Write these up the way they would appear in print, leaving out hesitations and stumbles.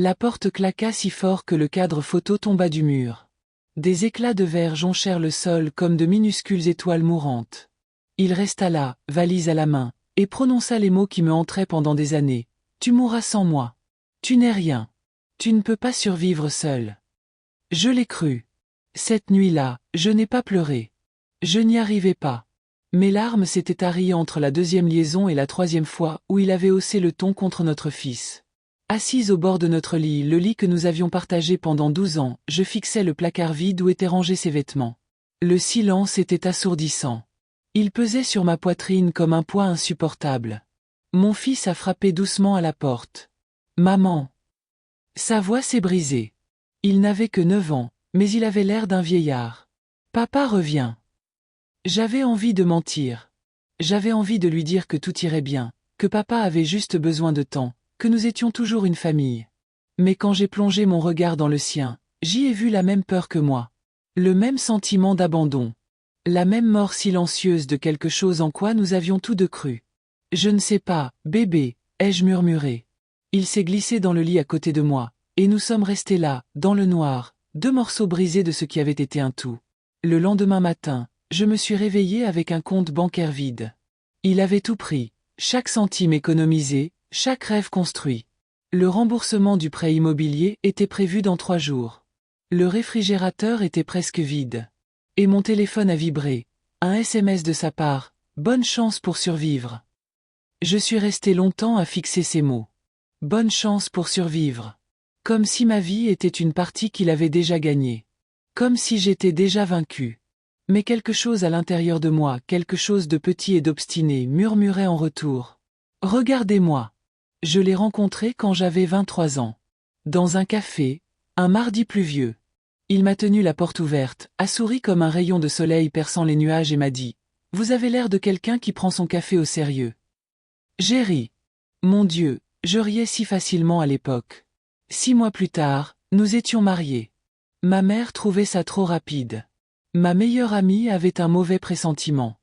La porte claqua si fort que le cadre photo tomba du mur. Des éclats de verre jonchèrent le sol comme de minuscules étoiles mourantes. Il resta là, valise à la main, et prononça les mots qui me hantaient pendant des années. « Tu mourras sans moi. Tu n'es rien. Tu ne peux pas survivre seul. » Je l'ai cru. Cette nuit-là, je n'ai pas pleuré. Je n'y arrivais pas. Mes larmes s'étaient taries entre la deuxième liaison et la troisième fois où il avait haussé le ton contre notre fils. Assise au bord de notre lit, le lit que nous avions partagé pendant 12 ans, je fixais le placard vide où étaient rangés ses vêtements. Le silence était assourdissant. Il pesait sur ma poitrine comme un poids insupportable. Mon fils a frappé doucement à la porte. « Maman !» Sa voix s'est brisée. Il n'avait que 9 ans, mais il avait l'air d'un vieillard. « Papa revient. » J'avais envie de mentir. J'avais envie de lui dire que tout irait bien, que papa avait juste besoin de temps, que nous étions toujours une famille. Mais quand j'ai plongé mon regard dans le sien, j'y ai vu la même peur que moi. Le même sentiment d'abandon. La même mort silencieuse de quelque chose en quoi nous avions tous deux cru. « Je ne sais pas, bébé », ai-je murmuré. Il s'est glissé dans le lit à côté de moi, et nous sommes restés là, dans le noir, 2 morceaux brisés de ce qui avait été un tout. Le lendemain matin, je me suis réveillé avec un compte bancaire vide. Il avait tout pris, chaque centime économisé, chaque rêve construit. Le remboursement du prêt immobilier était prévu dans 3 jours. Le réfrigérateur était presque vide. Et mon téléphone a vibré. Un SMS de sa part, « Bonne chance pour survivre ». Je suis resté longtemps à fixer ces mots. Bonne chance pour survivre. Comme si ma vie était une partie qu'il avait déjà gagnée. Comme si j'étais déjà vaincu. Mais quelque chose à l'intérieur de moi, quelque chose de petit et d'obstiné, murmurait en retour. « Regardez-moi. » Je l'ai rencontré quand j'avais 23 ans. Dans un café, un mardi pluvieux. Il m'a tenu la porte ouverte, a souri comme un rayon de soleil perçant les nuages et m'a dit « Vous avez l'air de quelqu'un qui prend son café au sérieux. » J'ai ri. Mon Dieu, je riais si facilement à l'époque. 6 mois plus tard, nous étions mariés. Ma mère trouvait ça trop rapide. Ma meilleure amie avait un mauvais pressentiment.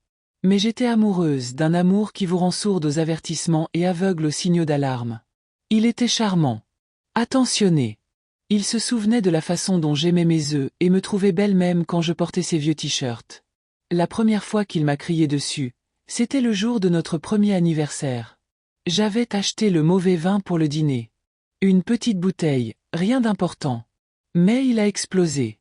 Mais j'étais amoureuse d'un amour qui vous rend sourde aux avertissements et aveugle aux signaux d'alarme. Il était charmant. Attentionné. Il se souvenait de la façon dont j'aimais mes œufs et me trouvait belle même quand je portais ses vieux t-shirts. La première fois qu'il m'a crié dessus, c'était le jour de notre premier anniversaire. J'avais acheté le mauvais vin pour le dîner. Une petite bouteille, rien d'important. Mais il a explosé.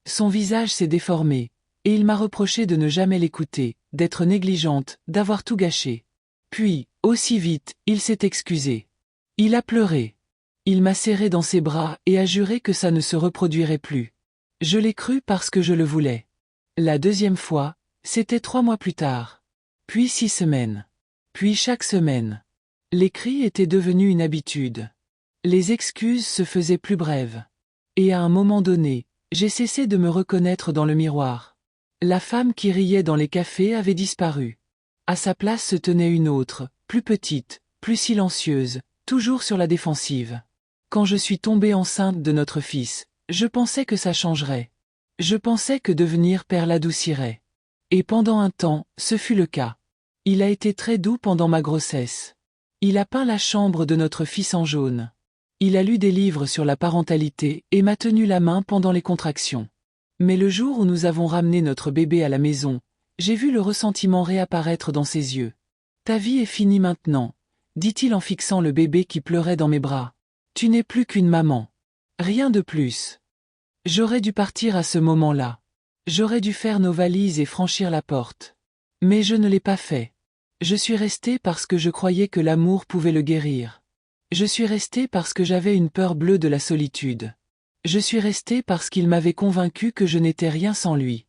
Son visage s'est déformé, et il m'a reproché de ne jamais l'écouter, d'être négligente, d'avoir tout gâché. Puis, aussi vite, il s'est excusé. Il a pleuré. Il m'a serré dans ses bras et a juré que ça ne se reproduirait plus. Je l'ai cru parce que je le voulais. La deuxième fois, c'était 3 mois plus tard. Puis 6 semaines. Puis chaque semaine. Les cris étaient devenus une habitude. Les excuses se faisaient plus brèves. Et à un moment donné, j'ai cessé de me reconnaître dans le miroir. La femme qui riait dans les cafés avait disparu. À sa place se tenait une autre, plus petite, plus silencieuse, toujours sur la défensive. Quand je suis tombée enceinte de notre fils, je pensais que ça changerait. Je pensais que devenir père l'adoucirait. Et pendant un temps, ce fut le cas. Il a été très doux pendant ma grossesse. Il a peint la chambre de notre fils en jaune. Il a lu des livres sur la parentalité et m'a tenu la main pendant les contractions. Mais le jour où nous avons ramené notre bébé à la maison, j'ai vu le ressentiment réapparaître dans ses yeux. « Ta vie est finie maintenant », dit-il en fixant le bébé qui pleurait dans mes bras. « Tu n'es plus qu'une maman. Rien de plus. » J'aurais dû partir à ce moment-là. J'aurais dû faire nos valises et franchir la porte. Mais je ne l'ai pas fait. Je suis restée parce que je croyais que l'amour pouvait le guérir. Je suis restée parce que j'avais une peur bleue de la solitude. Je suis restée parce qu'il m'avait convaincue que je n'étais rien sans lui.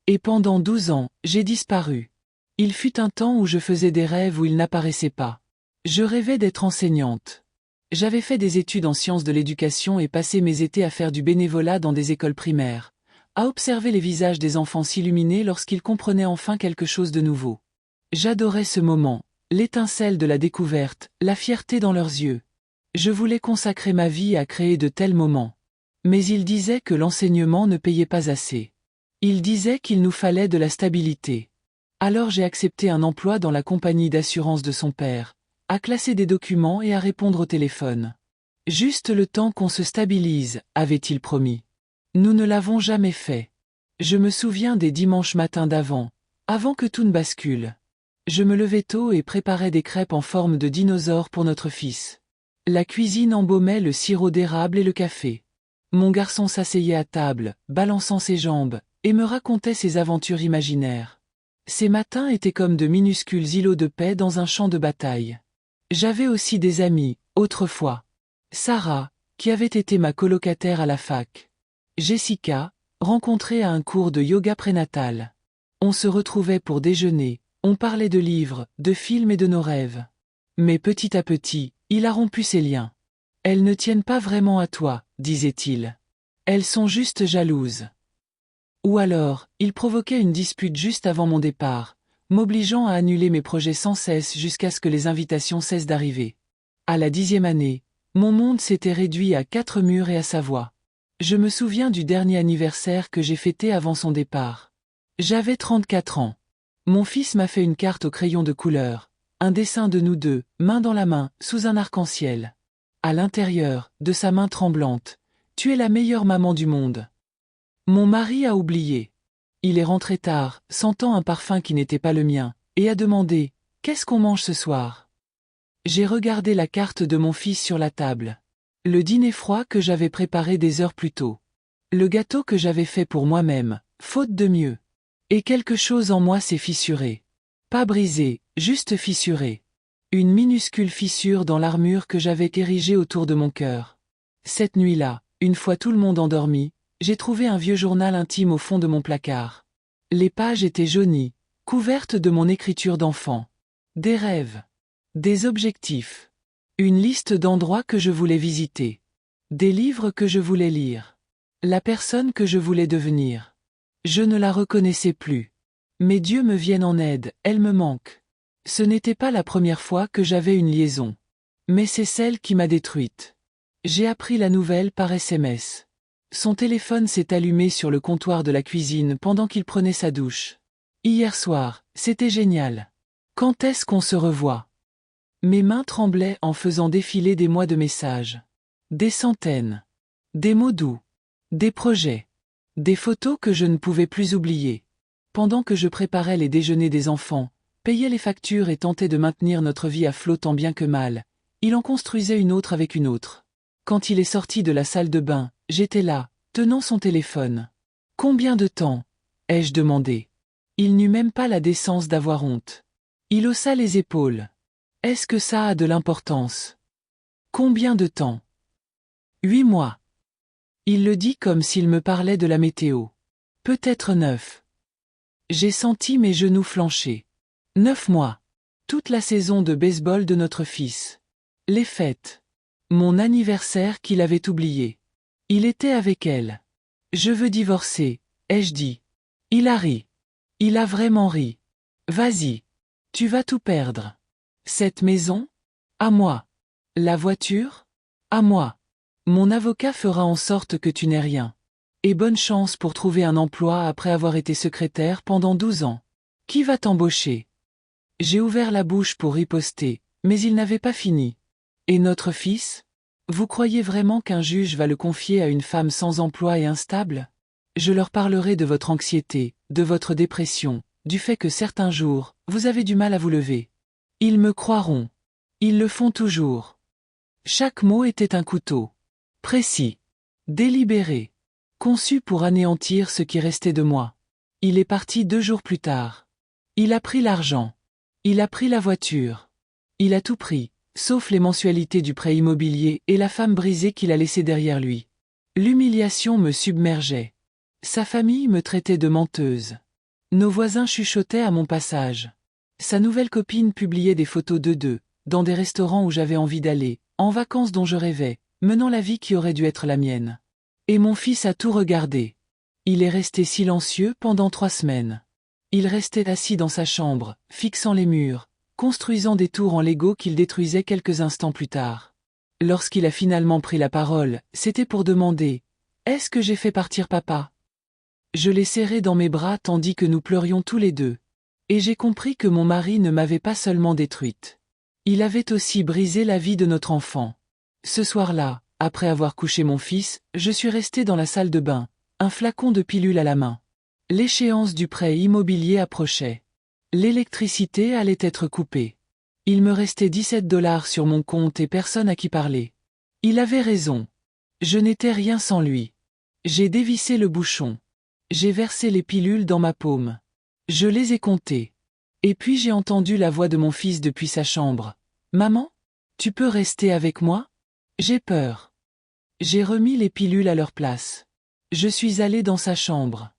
Et pendant 12 ans, j'ai disparu. Il fut un temps où je faisais des rêves où il n'apparaissait pas. Je rêvais d'être enseignante. J'avais fait des études en sciences de l'éducation et passé mes étés à faire du bénévolat dans des écoles primaires, à observer les visages des enfants s'illuminer lorsqu'ils comprenaient enfin quelque chose de nouveau. J'adorais ce moment, l'étincelle de la découverte, la fierté dans leurs yeux. Je voulais consacrer ma vie à créer de tels moments. Mais il disait que l'enseignement ne payait pas assez. Il disait qu'il nous fallait de la stabilité. Alors j'ai accepté un emploi dans la compagnie d'assurance de son père, à classer des documents et à répondre au téléphone. Juste le temps qu'on se stabilise, avait-il promis. Nous ne l'avons jamais fait. Je me souviens des dimanches matins d'avant, avant que tout ne bascule. Je me levais tôt et préparais des crêpes en forme de dinosaure pour notre fils. La cuisine embaumait le sirop d'érable et le café. Mon garçon s'asseyait à table, balançant ses jambes, et me racontait ses aventures imaginaires. Ces matins étaient comme de minuscules îlots de paix dans un champ de bataille. J'avais aussi des amis, autrefois. Sarah, qui avait été ma colocataire à la fac. Jessica, rencontrée à un cours de yoga prénatal. On se retrouvait pour déjeuner, on parlait de livres, de films et de nos rêves. Mais petit à petit, il a rompu ses liens. Elles ne tiennent pas vraiment à toi, disait-il. Elles sont juste jalouses. Ou alors, il provoquait une dispute juste avant mon départ, m'obligeant à annuler mes projets sans cesse jusqu'à ce que les invitations cessent d'arriver. À la 10e année, mon monde s'était réduit à 4 murs et à sa voix. Je me souviens du dernier anniversaire que j'ai fêté avant son départ. J'avais 34 ans. Mon fils m'a fait une carte au crayon de couleur, un dessin de nous deux, main dans la main, sous un arc-en-ciel. À l'intérieur, de sa main tremblante, « Tu es la meilleure maman du monde ». Mon mari a oublié. Il est rentré tard, sentant un parfum qui n'était pas le mien, et a demandé « Qu'est-ce qu'on mange ce soir ?» J'ai regardé la carte de mon fils sur la table. Le dîner froid que j'avais préparé des heures plus tôt. Le gâteau que j'avais fait pour moi-même, faute de mieux. Et quelque chose en moi s'est fissuré. Pas brisé, juste fissuré. Une minuscule fissure dans l'armure que j'avais érigée autour de mon cœur. Cette nuit-là, une fois tout le monde endormi, j'ai trouvé un vieux journal intime au fond de mon placard. Les pages étaient jaunies, couvertes de mon écriture d'enfant. Des rêves. Des objectifs. Une liste d'endroits que je voulais visiter. Des livres que je voulais lire. La personne que je voulais devenir. Je ne la reconnaissais plus. Mais Dieu me vienne en aide, elle me manque. Ce n'était pas la première fois que j'avais une liaison. Mais c'est celle qui m'a détruite. J'ai appris la nouvelle par SMS. Son téléphone s'est allumé sur le comptoir de la cuisine pendant qu'il prenait sa douche. Hier soir, c'était génial. Quand est-ce qu'on se revoit? Mes mains tremblaient en faisant défiler des mois de messages. Des centaines. Des mots doux. Des projets. Des photos que je ne pouvais plus oublier. Pendant que je préparais les déjeuners des enfants, payais les factures et tentais de maintenir notre vie à flot tant bien que mal, il en construisait une autre avec une autre. Quand il est sorti de la salle de bain, j'étais là, tenant son téléphone. Combien de temps? Ai-je demandé. Il n'eut même pas la décence d'avoir honte. Il haussa les épaules. Est-ce que ça a de l'importance? Combien de temps? 8 mois. Il le dit comme s'il me parlait de la météo. Peut-être 9. J'ai senti mes genoux flancher. 9 mois. Toute la saison de baseball de notre fils. Les fêtes. Mon anniversaire qu'il avait oublié. Il était avec elle. Je veux divorcer, ai-je dit. Il a ri. Il a vraiment ri. Vas-y. Tu vas tout perdre. Cette maison? À moi. La voiture? À moi. Mon avocat fera en sorte que tu n'aies rien. Et bonne chance pour trouver un emploi après avoir été secrétaire pendant 12 ans. Qui va t'embaucher? J'ai ouvert la bouche pour riposter, mais il n'avait pas fini. Et notre fils? Vous croyez vraiment qu'un juge va le confier à une femme sans emploi et instable? Je leur parlerai de votre anxiété, de votre dépression, du fait que certains jours, vous avez du mal à vous lever. Ils me croiront. Ils le font toujours. Chaque mot était un couteau. Précis. Délibéré. Conçu pour anéantir ce qui restait de moi. Il est parti 2 jours plus tard. Il a pris l'argent. Il a pris la voiture. Il a tout pris, sauf les mensualités du prêt immobilier et la femme brisée qu'il a laissée derrière lui. L'humiliation me submergeait. Sa famille me traitait de menteuse. Nos voisins chuchotaient à mon passage. Sa nouvelle copine publiait des photos d'eux deux, dans des restaurants où j'avais envie d'aller, en vacances dont je rêvais, menant la vie qui aurait dû être la mienne. Et mon fils a tout regardé. Il est resté silencieux pendant 3 semaines. Il restait assis dans sa chambre, fixant les murs, construisant des tours en Lego qu'il détruisait quelques instants plus tard. Lorsqu'il a finalement pris la parole, c'était pour demander « Est-ce que j'ai fait partir papa ?» Je l'ai serré dans mes bras tandis que nous pleurions tous les deux. Et j'ai compris que mon mari ne m'avait pas seulement détruite. Il avait aussi brisé la vie de notre enfant. Ce soir-là, après avoir couché mon fils, je suis resté dans la salle de bain, un flacon de pilule à la main. L'échéance du prêt immobilier approchait. L'électricité allait être coupée. Il me restait 17 dollars sur mon compte et personne à qui parler. Il avait raison. Je n'étais rien sans lui. J'ai dévissé le bouchon. J'ai versé les pilules dans ma paume. Je les ai comptées. Et puis j'ai entendu la voix de mon fils depuis sa chambre. « Maman? Tu peux rester avec moi? J'ai peur. » J'ai remis les pilules à leur place. Je suis allé dans sa chambre.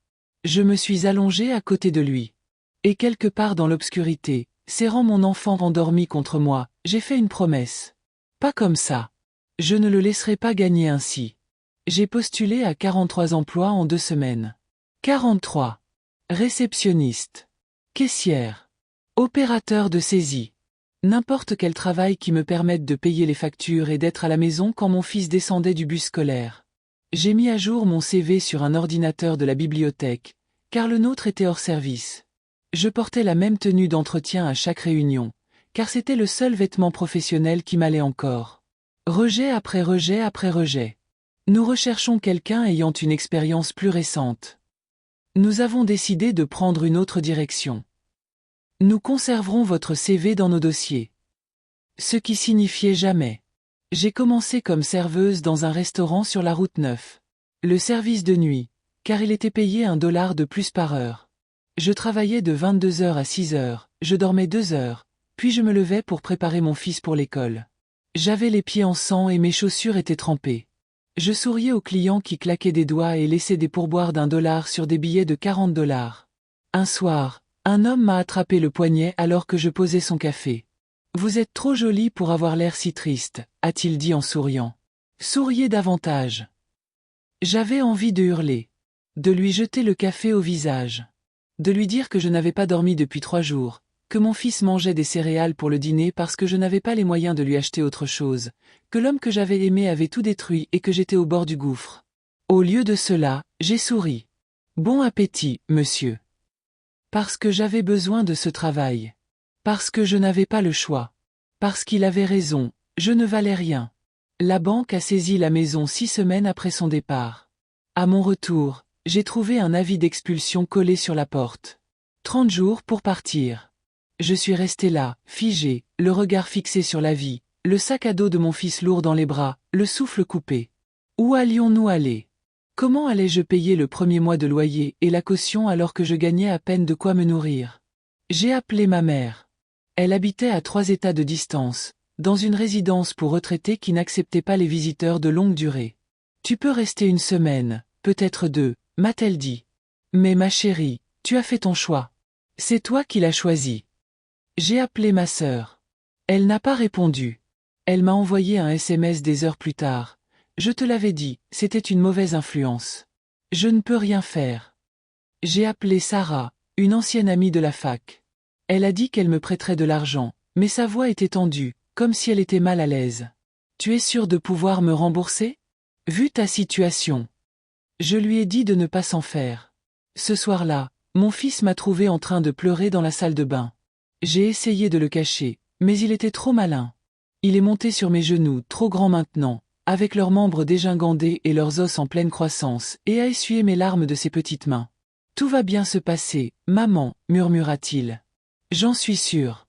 Je me suis allongé à côté de lui. Et quelque part dans l'obscurité, serrant mon enfant endormi contre moi, j'ai fait une promesse. Pas comme ça. Je ne le laisserai pas gagner ainsi. J'ai postulé à 43 emplois en 2 semaines. 43. Réceptionniste. Caissière. Opérateur de saisie. N'importe quel travail qui me permette de payer les factures et d'être à la maison quand mon fils descendait du bus scolaire. J'ai mis à jour mon CV sur un ordinateur de la bibliothèque, car le nôtre était hors service. Je portais la même tenue d'entretien à chaque réunion, car c'était le seul vêtement professionnel qui m'allait encore. Rejet après rejet après rejet. Nous recherchons quelqu'un ayant une expérience plus récente. Nous avons décidé de prendre une autre direction. Nous conserverons votre CV dans nos dossiers. Ce qui signifiait jamais. J'ai commencé comme serveuse dans un restaurant sur la route 9. Le service de nuit, car il était payé $1 de plus par heure. Je travaillais de 22 heures à 6 heures, je dormais 2 heures, puis je me levais pour préparer mon fils pour l'école. J'avais les pieds en sang et mes chaussures étaient trempées. Je souriais aux clients qui claquaient des doigts et laissaient des pourboires $1 sur des billets de 40 dollars. Un soir, un homme m'a attrapé le poignet alors que je posais son café. « Vous êtes trop jolie pour avoir l'air si triste », a-t-il dit en souriant. « Souriez davantage. » J'avais envie de hurler, de lui jeter le café au visage, de lui dire que je n'avais pas dormi depuis 3 jours, que mon fils mangeait des céréales pour le dîner parce que je n'avais pas les moyens de lui acheter autre chose, que l'homme que j'avais aimé avait tout détruit et que j'étais au bord du gouffre. Au lieu de cela, j'ai souri. « Bon appétit, monsieur. » Parce que j'avais besoin de ce travail. Parce que je n'avais pas le choix. Parce qu'il avait raison, je ne valais rien. La banque a saisi la maison 6 semaines après son départ. À mon retour, j'ai trouvé un avis d'expulsion collé sur la porte. 30 jours pour partir. Je suis resté là, figé, le regard fixé sur la vie, le sac à dos de mon fils lourd dans les bras, le souffle coupé. Où allions-nous aller? Comment allais-je payer le premier mois de loyer et la caution alors que je gagnais à peine de quoi me nourrir? J'ai appelé ma mère. Elle habitait à 3 États de distance, dans une résidence pour retraités qui n'acceptait pas les visiteurs de longue durée. Tu peux rester 1 semaine, peut-être 2, m'a-t-elle dit. Mais ma chérie, tu as fait ton choix. C'est toi qui l'as choisi. J'ai appelé ma sœur. Elle n'a pas répondu. Elle m'a envoyé un SMS des heures plus tard. Je te l'avais dit, c'était une mauvaise influence. Je ne peux rien faire. J'ai appelé Sarah, une ancienne amie de la fac. Elle a dit qu'elle me prêterait de l'argent, mais sa voix était tendue, comme si elle était mal à l'aise. Tu es sûr de pouvoir me rembourser? Vu ta situation. Je lui ai dit de ne pas s'en faire. Ce soir-là, mon fils m'a trouvé en train de pleurer dans la salle de bain. J'ai essayé de le cacher, mais il était trop malin. Il est monté sur mes genoux, trop grands maintenant, avec leurs membres dégingandés et leurs os en pleine croissance, et a essuyé mes larmes de ses petites mains. « Tout va bien se passer, maman, murmura-t-il. J'en suis sûr.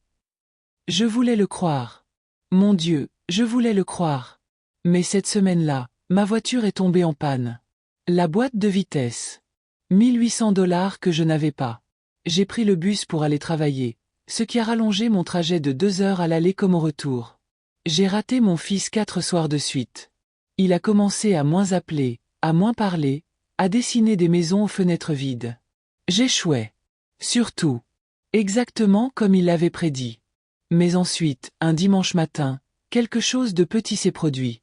Je voulais le croire. Mon Dieu, je voulais le croire. Mais cette semaine-là, ma voiture est tombée en panne. La boîte de vitesse. 1800 dollars que je n'avais pas. J'ai pris le bus pour aller travailler, ce qui a rallongé mon trajet de 2 heures à l'aller comme au retour. J'ai raté mon fils 4 soirs de suite. Il a commencé à moins appeler, à moins parler, à dessiner des maisons aux fenêtres vides. J'échouais. Surtout. Exactement comme il l'avait prédit. Mais ensuite, un dimanche matin, quelque chose de petit s'est produit.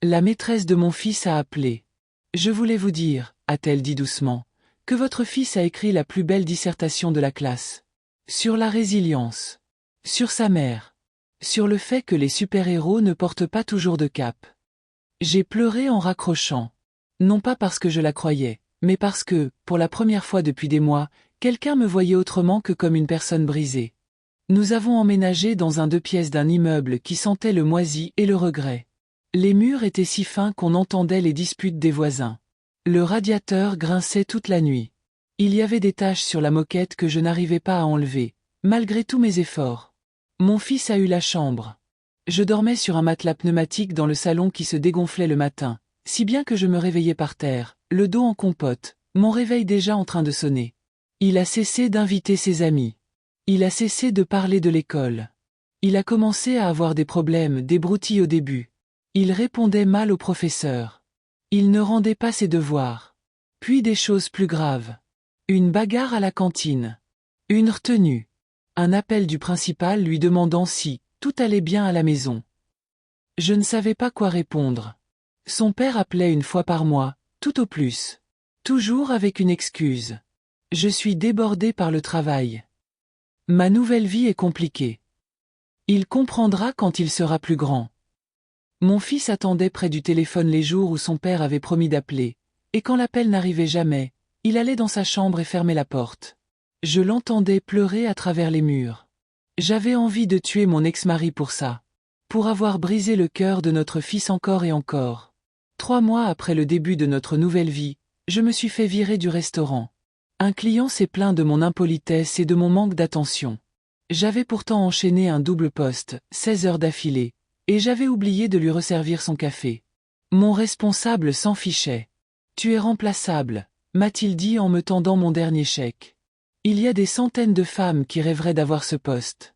La maîtresse de mon fils a appelé. « Je voulais vous dire, » a-t-elle dit doucement, « que votre fils a écrit la plus belle dissertation de la classe. Sur la résilience. Sur sa mère. Sur le fait que les super-héros ne portent pas toujours de cape. » J'ai pleuré en raccrochant. Non pas parce que je la croyais, mais parce que, pour la première fois depuis des mois, quelqu'un me voyait autrement que comme une personne brisée. Nous avons emménagé dans un 2 pièces d'un immeuble qui sentait le moisi et le regret. Les murs étaient si fins qu'on entendait les disputes des voisins. Le radiateur grinçait toute la nuit. Il y avait des taches sur la moquette que je n'arrivais pas à enlever, malgré tous mes efforts. Mon fils a eu la chambre. Je dormais sur un matelas pneumatique dans le salon qui se dégonflait le matin, si bien que je me réveillais par terre, le dos en compote, mon réveil déjà en train de sonner. Il a cessé d'inviter ses amis. Il a cessé de parler de l'école. Il a commencé à avoir des problèmes, des broutilles au début. Il répondait mal au professeur. Il ne rendait pas ses devoirs. Puis des choses plus graves. Une bagarre à la cantine. Une retenue. Un appel du principal lui demandant si tout allait bien à la maison. Je ne savais pas quoi répondre. Son père appelait une fois par mois, tout au plus. Toujours avec une excuse. Je suis débordé par le travail. Ma nouvelle vie est compliquée. Il comprendra quand il sera plus grand. Mon fils attendait près du téléphone les jours où son père avait promis d'appeler, et quand l'appel n'arrivait jamais, il allait dans sa chambre et fermait la porte. Je l'entendais pleurer à travers les murs. J'avais envie de tuer mon ex-mari pour ça. Pour avoir brisé le cœur de notre fils encore et encore. 3 mois après le début de notre nouvelle vie, je me suis fait virer du restaurant. Un client s'est plaint de mon impolitesse et de mon manque d'attention. J'avais pourtant enchaîné un double poste, 16 heures d'affilée, et j'avais oublié de lui resservir son café. Mon responsable s'en fichait. « Tu es remplaçable », m'a-t-il dit en me tendant mon dernier chèque. Il y a des centaines de femmes qui rêveraient d'avoir ce poste.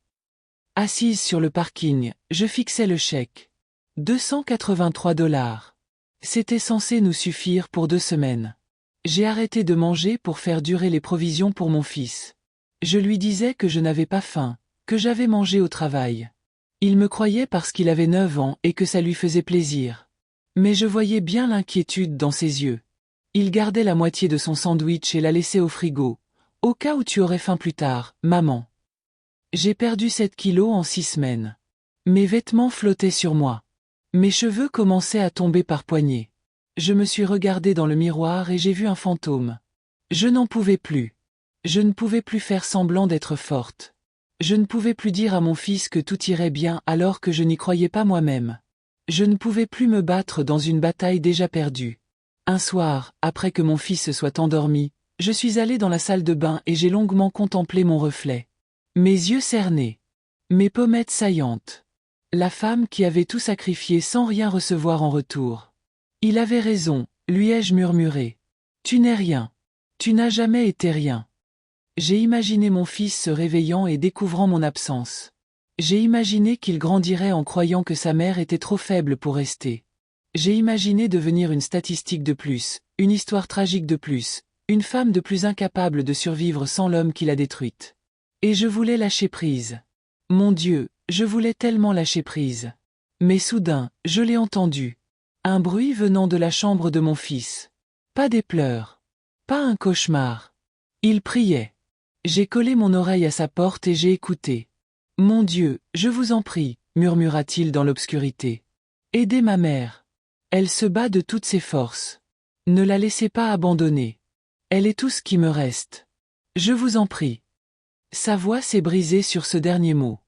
Assise sur le parking, je fixais le chèque. 283 $. C'était censé nous suffire pour 2 semaines. J'ai arrêté de manger pour faire durer les provisions pour mon fils. Je lui disais que je n'avais pas faim, que j'avais mangé au travail. Il me croyait parce qu'il avait 9 ans et que ça lui faisait plaisir. Mais je voyais bien l'inquiétude dans ses yeux. Il gardait la moitié de son sandwich et la laissait au frigo. Au cas où tu aurais faim plus tard, maman. J'ai perdu 7 kilos en 6 semaines. Mes vêtements flottaient sur moi. Mes cheveux commençaient à tomber par poignées. Je me suis regardé dans le miroir et j'ai vu un fantôme. Je n'en pouvais plus. Je ne pouvais plus faire semblant d'être forte. Je ne pouvais plus dire à mon fils que tout irait bien alors que je n'y croyais pas moi-même. Je ne pouvais plus me battre dans une bataille déjà perdue. Un soir, après que mon fils se soit endormi, je suis allé dans la salle de bain et j'ai longuement contemplé mon reflet. Mes yeux cernés. Mes pommettes saillantes. La femme qui avait tout sacrifié sans rien recevoir en retour. Il avait raison, lui ai-je murmuré. Tu n'es rien. Tu n'as jamais été rien. J'ai imaginé mon fils se réveillant et découvrant mon absence. J'ai imaginé qu'il grandirait en croyant que sa mère était trop faible pour rester. J'ai imaginé devenir une statistique de plus, une histoire tragique de plus, une femme de plus incapable de survivre sans l'homme qui l'a détruite. Et je voulais lâcher prise. Mon Dieu, je voulais tellement lâcher prise. Mais soudain, je l'ai entendu. Un bruit venant de la chambre de mon fils. Pas des pleurs. Pas un cauchemar. Il priait. J'ai collé mon oreille à sa porte et j'ai écouté. « Mon Dieu, je vous en prie », murmura-t-il dans l'obscurité. « Aidez ma mère. Elle se bat de toutes ses forces. Ne la laissez pas abandonner. Elle est tout ce qui me reste. Je vous en prie. » Sa voix s'est brisée sur ce dernier mot.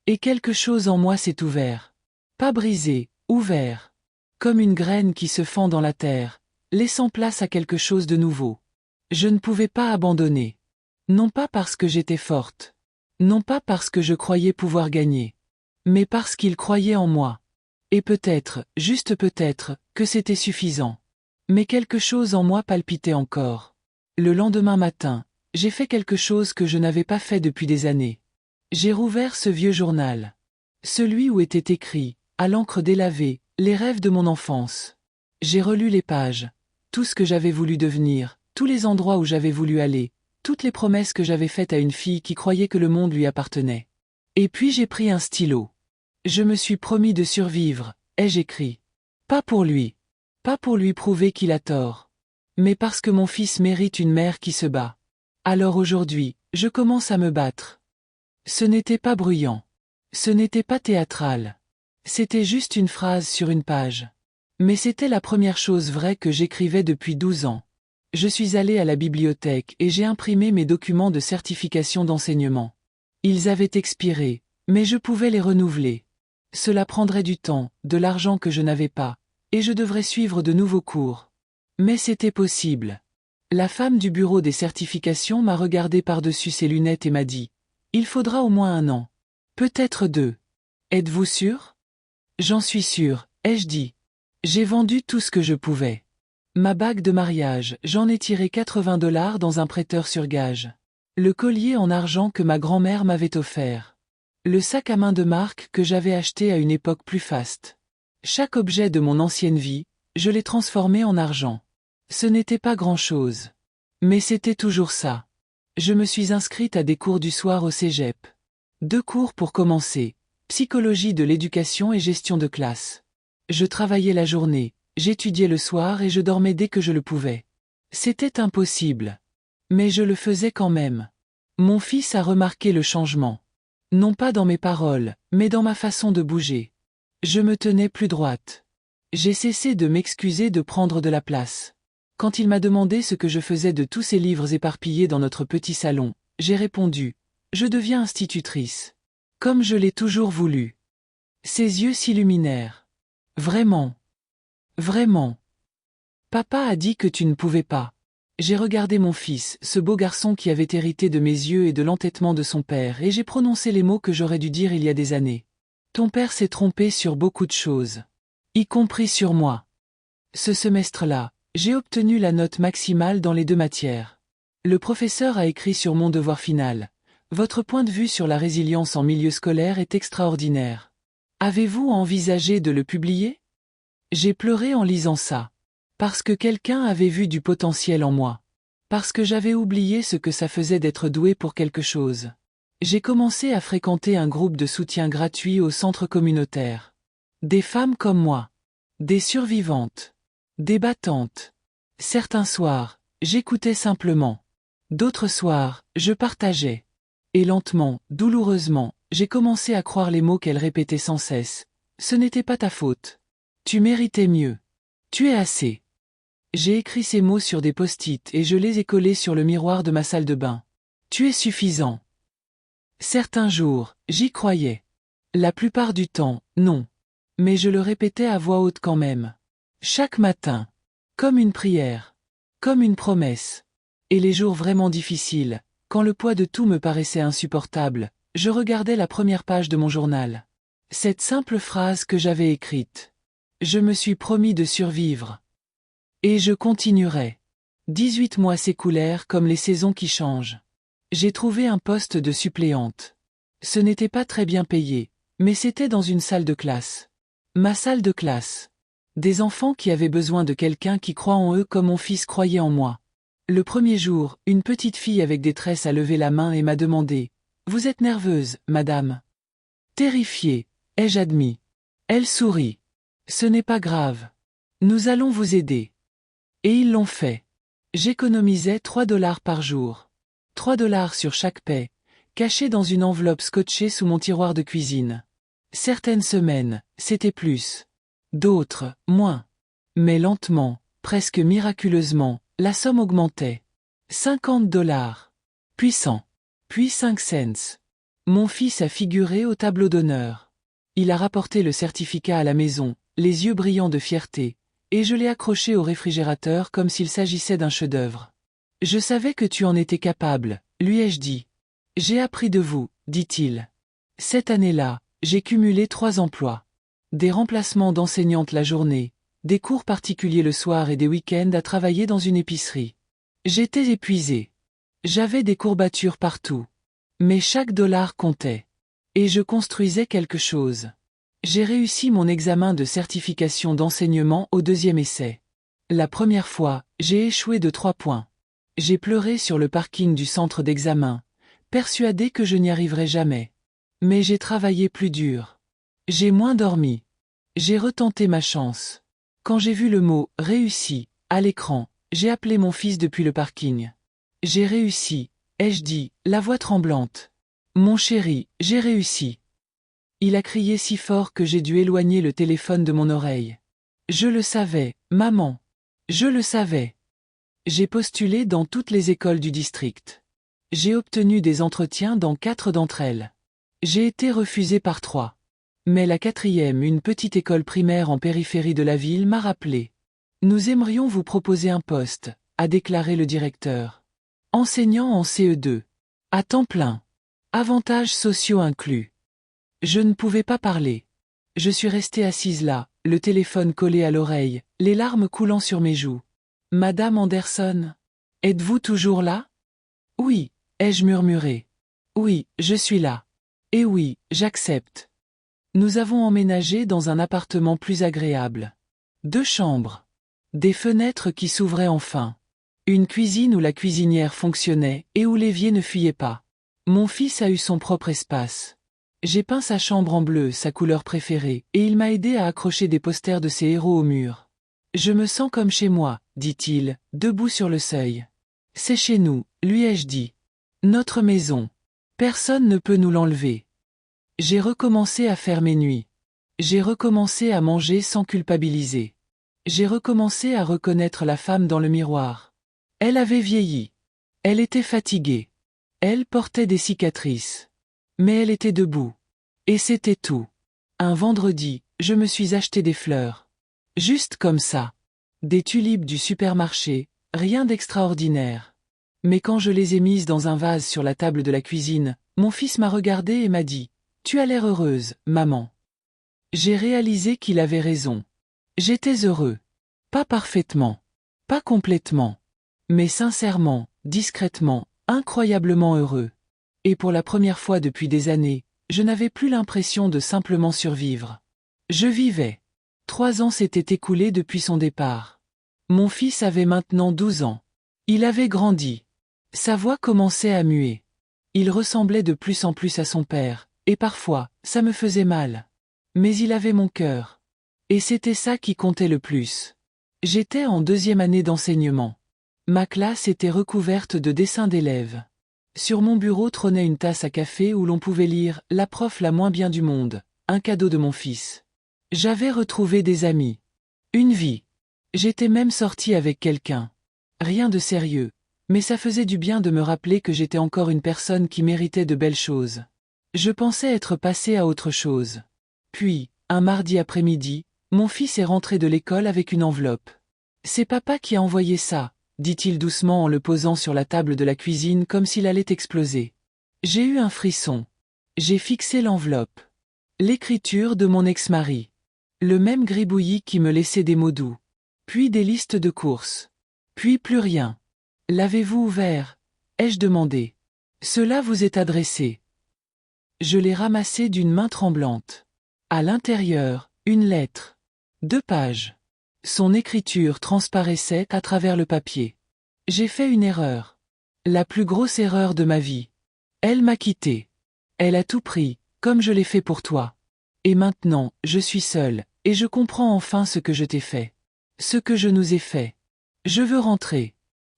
Et quelque chose en moi s'est ouvert. Pas brisé, ouvert. Comme une graine qui se fend dans la terre, laissant place à quelque chose de nouveau. Je ne pouvais pas abandonner. Non pas parce que j'étais forte. Non pas parce que je croyais pouvoir gagner. Mais parce qu'il croyait en moi. Et peut-être, juste peut-être, que c'était suffisant. Mais quelque chose en moi palpitait encore. Le lendemain matin, j'ai fait quelque chose que je n'avais pas fait depuis des années. J'ai rouvert ce vieux journal. Celui où était écrit, à l'encre délavée, les rêves de mon enfance. J'ai relu les pages. Tout ce que j'avais voulu devenir, tous les endroits où j'avais voulu aller, toutes les promesses que j'avais faites à une fille qui croyait que le monde lui appartenait. Et puis j'ai pris un stylo. Je me suis promis de survivre, ai-je écrit. Pas pour lui. Pas pour lui prouver qu'il a tort. Mais parce que mon fils mérite une mère qui se bat. Alors aujourd'hui, je commence à me battre. Ce n'était pas bruyant. Ce n'était pas théâtral. C'était juste une phrase sur une page. Mais c'était la première chose vraie que j'écrivais depuis 12 ans. Je suis allé à la bibliothèque et j'ai imprimé mes documents de certification d'enseignement. Ils avaient expiré, mais je pouvais les renouveler. Cela prendrait du temps, de l'argent que je n'avais pas, et je devrais suivre de nouveaux cours. Mais c'était possible. La femme du bureau des certifications m'a regardé par-dessus ses lunettes et m'a dit « Il faudra au moins 1 an. Peut-être 2. Êtes-vous sûr ?» J'en suis sûr, ai-je dit. J'ai vendu tout ce que je pouvais. Ma bague de mariage, j'en ai tiré $80 dans un prêteur sur gage. Le collier en argent que ma grand-mère m'avait offert. Le sac à main de marque que j'avais acheté à une époque plus faste. Chaque objet de mon ancienne vie, je l'ai transformé en argent. Ce n'était pas grand-chose. Mais c'était toujours ça. Je me suis inscrite à des cours du soir au cégep. 2 cours pour commencer, psychologie de l'éducation et gestion de classe. Je travaillais la journée, j'étudiais le soir et je dormais dès que je le pouvais. C'était impossible. Mais je le faisais quand même. Mon fils a remarqué le changement. Non pas dans mes paroles, mais dans ma façon de bouger. Je me tenais plus droite. J'ai cessé de m'excuser de prendre de la place. Quand il m'a demandé ce que je faisais de tous ces livres éparpillés dans notre petit salon, j'ai répondu « Je deviens institutrice. Comme je l'ai toujours voulu. » Ses yeux s'illuminèrent. « Vraiment. Vraiment. Papa a dit que tu ne pouvais pas. » J'ai regardé mon fils, ce beau garçon qui avait hérité de mes yeux et de l'entêtement de son père, et j'ai prononcé les mots que j'aurais dû dire il y a des années. Ton père s'est trompé sur beaucoup de choses. Y compris sur moi. Ce semestre-là, j'ai obtenu la note maximale dans les 2 matières. Le professeur a écrit sur mon devoir final. Votre point de vue sur la résilience en milieu scolaire est extraordinaire. Avez-vous envisagé de le publier? J'ai pleuré en lisant ça. Parce que quelqu'un avait vu du potentiel en moi. Parce que j'avais oublié ce que ça faisait d'être doué pour quelque chose. J'ai commencé à fréquenter un groupe de soutien gratuit au centre communautaire. Des femmes comme moi. Des survivantes. Des battantes. Certains soirs, j'écoutais simplement. D'autres soirs, je partageais. Et lentement, douloureusement, j'ai commencé à croire les mots qu'elles répétaient sans cesse. Ce n'était pas ta faute. Tu méritais mieux. Tu es assez. J'ai écrit ces mots sur des post-it et je les ai collés sur le miroir de ma salle de bain. Tu es suffisant. Certains jours, j'y croyais. La plupart du temps, non. Mais je le répétais à voix haute quand même. Chaque matin. Comme une prière. Comme une promesse. Et les jours vraiment difficiles, quand le poids de tout me paraissait insupportable, je regardais la première page de mon journal. Cette simple phrase que j'avais écrite. Je me suis promis de survivre. Et je continuerai. 18 mois s'écoulèrent comme les saisons qui changent. J'ai trouvé un poste de suppléante. Ce n'était pas très bien payé, mais c'était dans une salle de classe. Ma salle de classe. Des enfants qui avaient besoin de quelqu'un qui croit en eux comme mon fils croyait en moi. Le premier jour, une petite fille avec des tresses a levé la main et m'a demandé « Vous êtes nerveuse, madame ?» Terrifiée, ai-je admis. Elle sourit. « Ce n'est pas grave. Nous allons vous aider. » Et ils l'ont fait. J'économisais $3 par jour. $3 sur chaque paie, cachés dans une enveloppe scotchée sous mon tiroir de cuisine. Certaines semaines, c'était plus. D'autres, moins. Mais lentement, presque miraculeusement, la somme augmentait. $50. Puis 100. Puis 5 cents. Mon fils a figuré au tableau d'honneur. Il a rapporté le certificat à la maison, les yeux brillants de fierté, et je l'ai accroché au réfrigérateur comme s'il s'agissait d'un chef-d'œuvre. Je savais que tu en étais capable, lui ai-je dit. J'ai appris de vous, dit-il. Cette année-là, j'ai cumulé 3 emplois. Des remplacements d'enseignante la journée, des cours particuliers le soir et des week-ends à travailler dans une épicerie. J'étais épuisé. J'avais des courbatures partout. Mais chaque dollar comptait. Et je construisais quelque chose. J'ai réussi mon examen de certification d'enseignement au 2e essai. La première fois, j'ai échoué de 3 points. J'ai pleuré sur le parking du centre d'examen, persuadé que je n'y arriverais jamais. Mais j'ai travaillé plus dur. J'ai moins dormi. J'ai retenté ma chance. Quand j'ai vu le mot « réussi » à l'écran, j'ai appelé mon fils depuis le parking. J'ai réussi, ai-je dit, la voix tremblante. Mon chéri, j'ai réussi. Il a crié si fort que j'ai dû éloigner le téléphone de mon oreille. Je le savais, maman. Je le savais. J'ai postulé dans toutes les écoles du district. J'ai obtenu des entretiens dans 4 d'entre elles. J'ai été refusé par 3. Mais la 4e, une petite école primaire en périphérie de la ville, m'a rappelé. Nous aimerions vous proposer un poste, a déclaré le directeur. Enseignant en CE2. À temps plein. Avantages sociaux inclus. Je ne pouvais pas parler. Je suis restée assise là, le téléphone collé à l'oreille, les larmes coulant sur mes joues. Madame Anderson, êtes-vous toujours là? Oui, ai-je murmuré. Oui, je suis là. Et oui, j'accepte. Nous avons emménagé dans un appartement plus agréable. 2 chambres. Des fenêtres qui s'ouvraient enfin. Une cuisine où la cuisinière fonctionnait et où l'évier ne fuyait pas. Mon fils a eu son propre espace. J'ai peint sa chambre en bleu, sa couleur préférée, et il m'a aidé à accrocher des posters de ses héros au mur. Je me sens comme chez moi, dit-il, debout sur le seuil. C'est chez nous, lui ai-je dit. Notre maison. Personne ne peut nous l'enlever. J'ai recommencé à faire mes nuits. J'ai recommencé à manger sans culpabiliser. J'ai recommencé à reconnaître la femme dans le miroir. Elle avait vieilli. Elle était fatiguée. Elle portait des cicatrices. Mais elle était debout. Et c'était tout. Un vendredi, je me suis acheté des fleurs. Juste comme ça. Des tulipes du supermarché, rien d'extraordinaire. Mais quand je les ai mises dans un vase sur la table de la cuisine, mon fils m'a regardé et m'a dit « Tu as l'air heureuse, maman ». J'ai réalisé qu'il avait raison. J'étais heureux. Pas parfaitement. Pas complètement. Mais sincèrement, discrètement, incroyablement heureux. Et pour la première fois depuis des années, je n'avais plus l'impression de simplement survivre. Je vivais. 3 ans s'étaient écoulés depuis son départ. Mon fils avait maintenant 12 ans. Il avait grandi. Sa voix commençait à muer. Il ressemblait de plus en plus à son père, et parfois, ça me faisait mal. Mais il avait mon cœur. Et c'était ça qui comptait le plus. J'étais en 2e année d'enseignement. Ma classe était recouverte de dessins d'élèves. Sur mon bureau trônait une tasse à café où l'on pouvait lire « La prof la moins bien du monde », un cadeau de mon fils. J'avais retrouvé des amis. Une vie. J'étais même sortie avec quelqu'un. Rien de sérieux, mais ça faisait du bien de me rappeler que j'étais encore une personne qui méritait de belles choses. Je pensais être passée à autre chose. Puis, un mardi après-midi, mon fils est rentré de l'école avec une enveloppe. C'est papa qui a envoyé ça, dit-il doucement en le posant sur la table de la cuisine comme s'il allait exploser. J'ai eu un frisson. J'ai fixé l'enveloppe. L'écriture de mon ex-mari. Le même gribouillis qui me laissait des mots doux. Puis des listes de courses. Puis plus rien. L'avez-vous ouvert? Ai-je demandé. Cela vous est adressé. Je l'ai ramassé d'une main tremblante. À l'intérieur, une lettre. 2 pages. Son écriture transparaissait à travers le papier. J'ai fait une erreur. La plus grosse erreur de ma vie. Elle m'a quitté. Elle a tout pris, comme je l'ai fait pour toi. Et maintenant, je suis seule, et je comprends enfin ce que je t'ai fait. Ce que je nous ai fait. Je veux rentrer.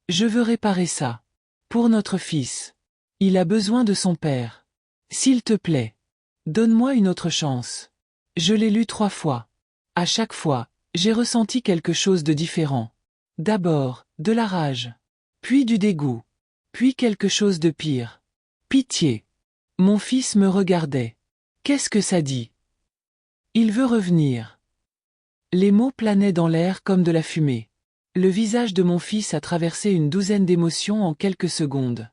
Je veux réparer ça. Pour notre fils. Il a besoin de son père. S'il te plaît. Donne-moi une autre chance. Je l'ai lu 3 fois. À chaque fois, j'ai ressenti quelque chose de différent. D'abord, de la rage. Puis du dégoût. Puis quelque chose de pire. Pitié. Mon fils me regardait. Qu'est-ce que ça dit? Il veut revenir. Les mots planaient dans l'air comme de la fumée. Le visage de mon fils a traversé une 12aine d'émotions en quelques secondes.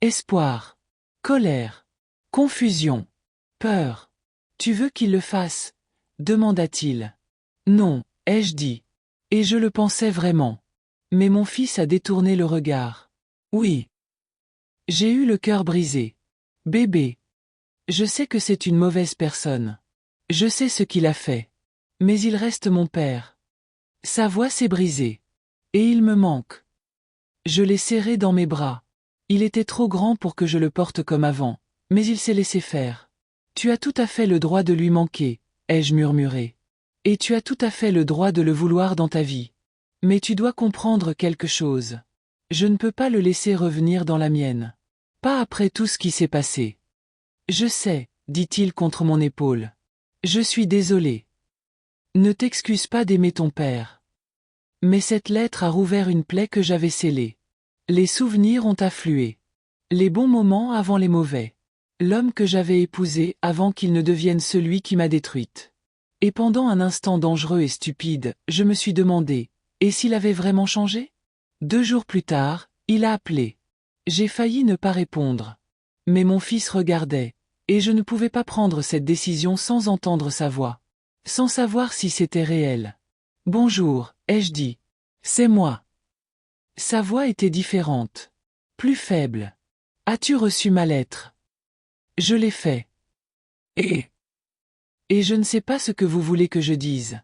Espoir. Colère. Confusion. Peur. Tu veux qu'il le fasse? Demanda-t-il. Non, ai-je dit. Et je le pensais vraiment. Mais mon fils a détourné le regard. Oui. J'ai eu le cœur brisé. Bébé. Je sais que c'est une mauvaise personne. Je sais ce qu'il a fait. Mais il reste mon père. Sa voix s'est brisée. Et il me manque. Je l'ai serré dans mes bras. Il était trop grand pour que je le porte comme avant, mais il s'est laissé faire. Tu as tout à fait le droit de lui manquer, ai-je murmuré. Et tu as tout à fait le droit de le vouloir dans ta vie. Mais tu dois comprendre quelque chose. Je ne peux pas le laisser revenir dans la mienne. Pas après tout ce qui s'est passé. Je sais, dit-il contre mon épaule. Je suis désolé. Ne t'excuse pas d'aimer ton père. Mais cette lettre a rouvert une plaie que j'avais scellée. Les souvenirs ont afflué. Les bons moments avant les mauvais. L'homme que j'avais épousé avant qu'il ne devienne celui qui m'a détruite. Et pendant un instant dangereux et stupide, je me suis demandé, et s'il avait vraiment changé? 2 jours plus tard, il a appelé. J'ai failli ne pas répondre. Mais mon fils regardait, et je ne pouvais pas prendre cette décision sans entendre sa voix. Sans savoir si c'était réel. Bonjour, ai-je dit. C'est moi. Sa voix était différente. Plus faible. As-tu reçu ma lettre? Je l'ai fait. Et je ne sais pas ce que vous voulez que je dise.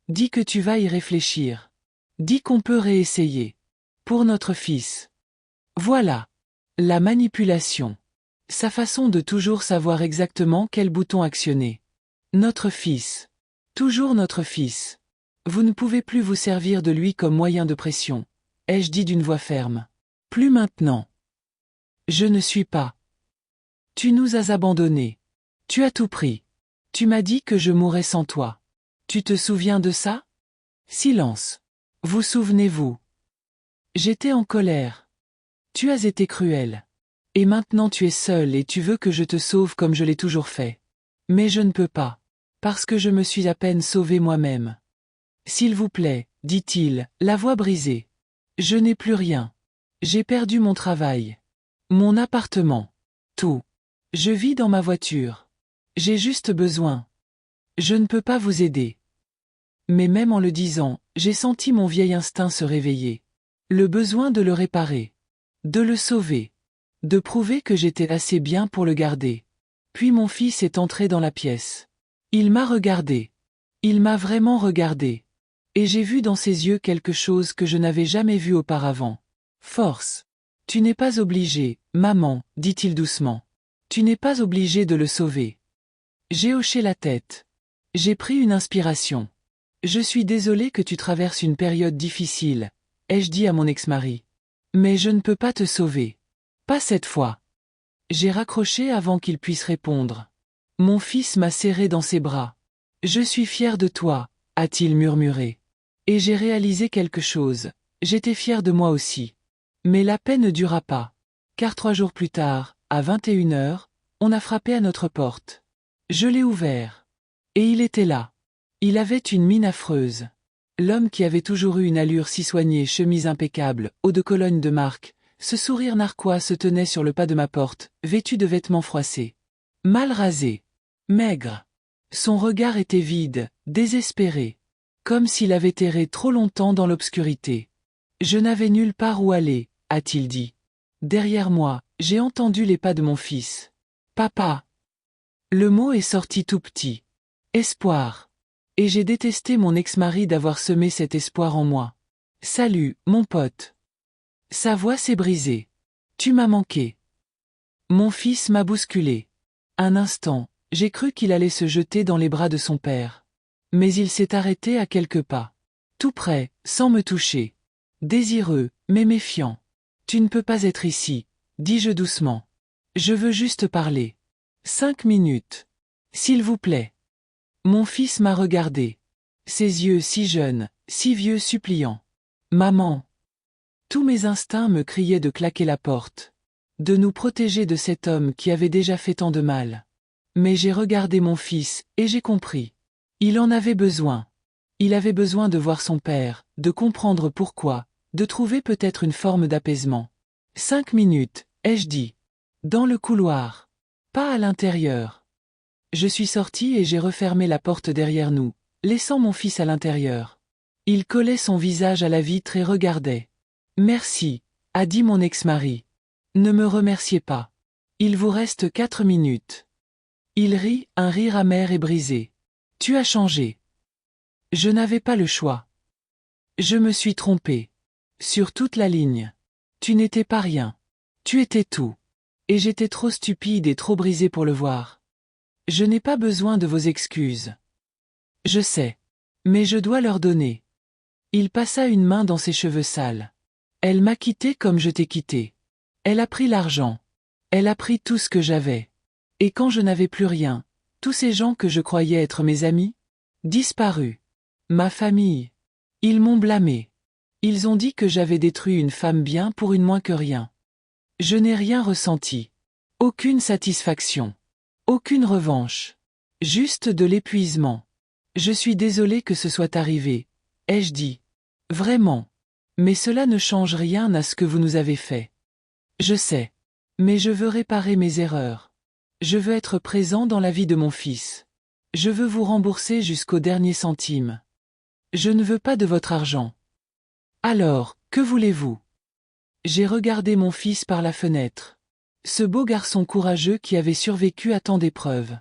Dis que tu vas y réfléchir. Dis qu'on peut réessayer. Pour notre fils. Voilà. La manipulation. Sa façon de toujours savoir exactement quel bouton actionner. Notre fils. Toujours notre fils. Vous ne pouvez plus vous servir de lui comme moyen de pression. Ai-je dit d'une voix ferme. Plus maintenant. Je ne suis pas. Tu nous as abandonnés. Tu as tout pris. Tu m'as dit que je mourrais sans toi. Tu te souviens de ça? Silence. Vous souvenez-vous? J'étais en colère. Tu as été cruel. Et maintenant tu es seul et tu veux que je te sauve comme je l'ai toujours fait. Mais je ne peux pas. Parce que je me suis à peine sauvé moi-même. S'il vous plaît, dit-il, la voix brisée. Je n'ai plus rien. J'ai perdu mon travail. Mon appartement. Tout. Je vis dans ma voiture. J'ai juste besoin. Je ne peux pas vous aider. Mais même en le disant, j'ai senti mon vieil instinct se réveiller. Le besoin de le réparer. De le sauver. De prouver que j'étais assez bien pour le garder. Puis mon fils est entré dans la pièce. Il m'a regardé. Il m'a vraiment regardé. Et j'ai vu dans ses yeux quelque chose que je n'avais jamais vu auparavant. Force. Tu n'es pas obligé, maman, dit-il doucement. Tu n'es pas obligé de le sauver. J'ai hoché la tête. J'ai pris une inspiration. Je suis désolé que tu traverses une période difficile, ai-je dit à mon ex-mari. Mais je ne peux pas te sauver. Pas cette fois. J'ai raccroché avant qu'il puisse répondre. Mon fils m'a serré dans ses bras. Je suis fier de toi, a-t-il murmuré. Et j'ai réalisé quelque chose. J'étais fier de moi aussi. Mais la paix ne dura pas. Car 3 jours plus tard, à 21h, on a frappé à notre porte. Je l'ai ouvert. Et il était là. Il avait une mine affreuse. L'homme qui avait toujours eu une allure si soignée, chemise impeccable, haut de Cologne de marque, ce sourire narquois se tenait sur le pas de ma porte, vêtu de vêtements froissés. Mal rasé. Maigre. Son regard était vide, désespéré. Comme s'il avait erré trop longtemps dans l'obscurité. Je n'avais nulle part où aller, a-t-il dit. Derrière moi, j'ai entendu les pas de mon fils. Papa. Le mot est sorti tout petit. Espoir. Et j'ai détesté mon ex-mari d'avoir semé cet espoir en moi. Salut, mon pote. Sa voix s'est brisée. Tu m'as manqué. Mon fils m'a bousculé. Un instant, j'ai cru qu'il allait se jeter dans les bras de son père. Mais il s'est arrêté à quelques pas. Tout près, sans me toucher. Désireux, mais méfiant. Tu ne peux pas être ici, dis-je doucement. Je veux juste parler. 5 minutes. S'il vous plaît. Mon fils m'a regardé. Ses yeux si jeunes, si vieux suppliants. Maman. Tous mes instincts me criaient de claquer la porte. De nous protéger de cet homme qui avait déjà fait tant de mal. Mais j'ai regardé mon fils, et j'ai compris. Il en avait besoin. Il avait besoin de voir son père, de comprendre pourquoi, de trouver peut-être une forme d'apaisement. 5 minutes, ai-je dit. Dans le couloir. Pas à l'intérieur. Je suis sorti et j'ai refermé la porte derrière nous, laissant mon fils à l'intérieur. Il collait son visage à la vitre et regardait. Merci, a dit mon ex-mari. Ne me remerciez pas. Il vous reste 4 minutes. Il rit, un rire amer et brisé. Tu as changé. Je n'avais pas le choix. Je me suis trompé. Sur toute la ligne. Tu n'étais pas rien. Tu étais tout. Et j'étais trop stupide et trop brisé pour le voir. Je n'ai pas besoin de vos excuses. Je sais. Mais je dois leur donner. Il passa une main dans ses cheveux sales. Elle m'a quitté comme je t'ai quitté. Elle a pris l'argent. Elle a pris tout ce que j'avais. Et quand je n'avais plus rien, tous ces gens que je croyais être mes amis, disparus. Ma famille. Ils m'ont blâmé. Ils ont dit que j'avais détruit une femme bien pour une moins que rien. Je n'ai rien ressenti. Aucune satisfaction. Aucune revanche. Juste de l'épuisement. Je suis désolé que ce soit arrivé, ai-je dit. Vraiment. Mais cela ne change rien à ce que vous nous avez fait. Je sais. Mais je veux réparer mes erreurs. Je veux être présent dans la vie de mon fils. Je veux vous rembourser jusqu'au dernier centime. Je ne veux pas de votre argent. Alors, que voulez-vous? J'ai regardé mon fils par la fenêtre. Ce beau garçon courageux qui avait survécu à tant d'épreuves.